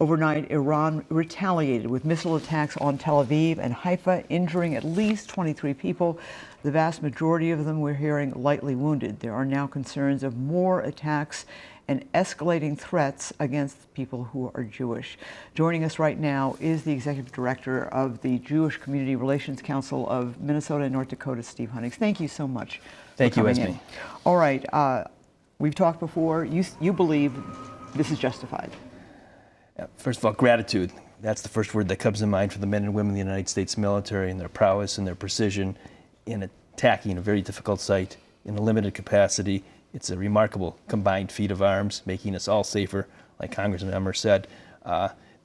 Overnight, Iran retaliated with missile attacks on Tel Aviv and Haifa, injuring at least 23 people. The vast majority of them we're hearing lightly wounded. There are now concerns of more attacks and escalating threats against people who are Jewish. Joining us right now is the Executive Director of the Jewish Community Relations Council of Minnesota and North Dakota, Steve Hunegs. Thank you so much. Thank you, Esme. All right, we've talked before. You believe this is justified. First of all, gratitude. That's the first word that comes to mind for the men and women of the United States military and their prowess and their precision in attacking a very difficult site in a limited capacity. It's a remarkable combined feat of arms, making us all safer. Like Congressman Emmer said,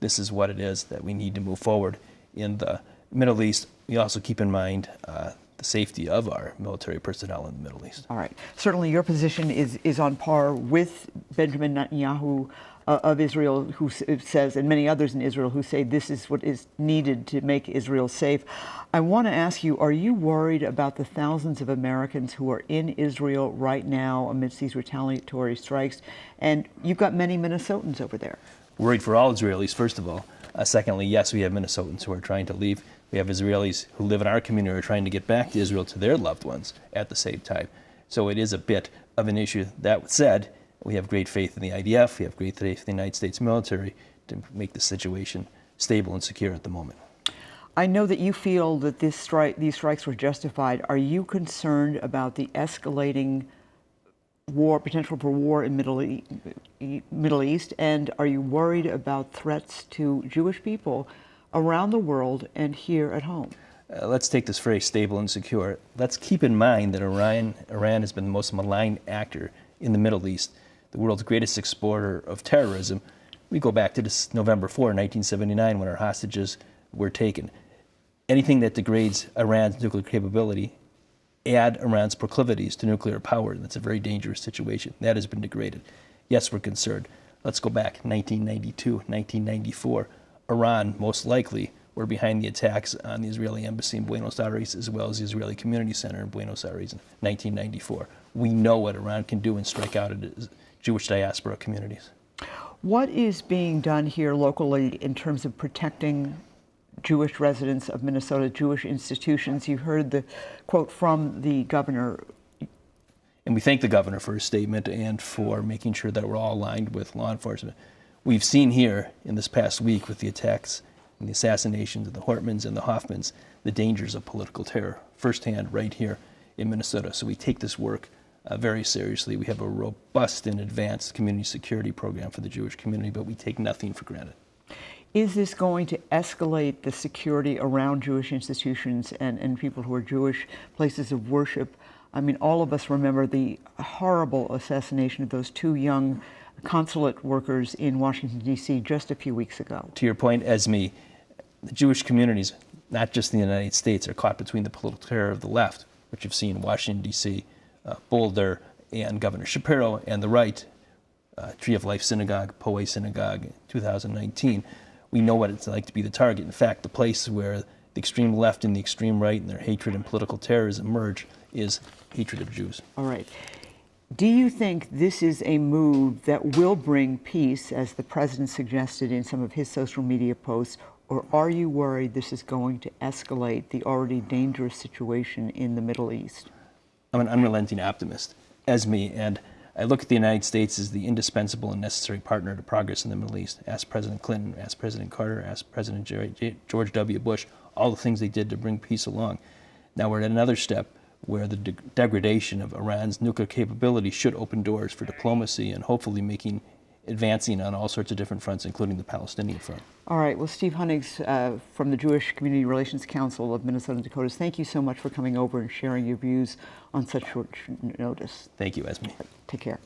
this is what it is that we need to move forward. In the Middle East, we also keep in mind the safety of our military personnel in the Middle East. All right. Certainly your position is on par with Benjamin Netanyahu of Israel, who says, and many others in Israel who say this is what is needed to make Israel safe. I want to ask you, are you worried about the thousands of Americans who are in Israel right now amidst these retaliatory strikes? And you've got many Minnesotans over there. Worried for all Israelis, first of all. Secondly, yes, we have Minnesotans who are trying to leave. We have Israelis who live in our community who are trying to get back to Israel to their loved ones at the same time. So it is a bit of an issue. That said, we have great faith in the IDF. We have great faith in the United States military to make the situation stable and secure at the moment. I know that you feel that these strikes were justified. Are you concerned about the escalating war, potential for war in Middle East? And are you worried about threats to Jewish people around the world and here at home? Let's take this phrase, stable and secure. Let's keep in mind that Iran has been the most malign actor in the Middle East, the world's greatest exporter of terrorism. We go back to this November 4, 1979, when our hostages were taken. Anything that degrades Iran's nuclear capability, add Iran's proclivities to nuclear power. That's a very dangerous situation. That has been degraded. Yes, we're concerned. Let's go back, 1992, 1994. Iran, most likely, were behind the attacks on the Israeli embassy in Buenos Aires, as well as the Israeli Community Center in Buenos Aires in 1994. We know what Iran can do and strike out at Jewish diaspora communities. What is being done here locally in terms of protecting Jewish residents of Minnesota, Jewish institutions? You heard the quote from the governor. And we thank the governor for his statement and for making sure that we're all aligned with law enforcement. We've seen here in this past week with the attacks and the assassinations of the Hortmans and the Hoffmans, the dangers of political terror, firsthand right here in Minnesota. So we take this work very seriously. We have a robust and advanced community security program for the Jewish community, but we take nothing for granted. Is this going to escalate the security around Jewish institutions and people who are Jewish, places of worship? I mean, all of us remember the horrible assassination of those two young consulate workers in Washington, D.C. just a few weeks ago. To your point, Esme, the Jewish communities, not just in the United States, are caught between the political terror of the left, which you've seen in Washington, D.C., Boulder, and Governor Shapiro, and the right, Tree of Life Synagogue, Poway Synagogue in 2019. We know what it's like to be the target. In fact, the place where the extreme left and the extreme right and their hatred and political terrorism merge is hatred of Jews. All right. Do you think this is a move that will bring peace, as the president suggested in some of his social media posts, or are you worried this is going to escalate the already dangerous situation in the Middle East? I'm an unrelenting optimist, Esme, and I look at the United States as the indispensable and necessary partner to progress in the Middle East. Ask President Clinton, ask President Carter, ask President George W. Bush, all the things they did to bring peace along. Now we're at another step where the degradation of Iran's nuclear capability should open doors for diplomacy and hopefully advancing on all sorts of different fronts, including the Palestinian front. All right. Well, Steve Hunegs from the Jewish Community Relations Council of Minnesota and Dakotas, thank you so much for coming over and sharing your views on such short notice. Thank you, Esme. Take care.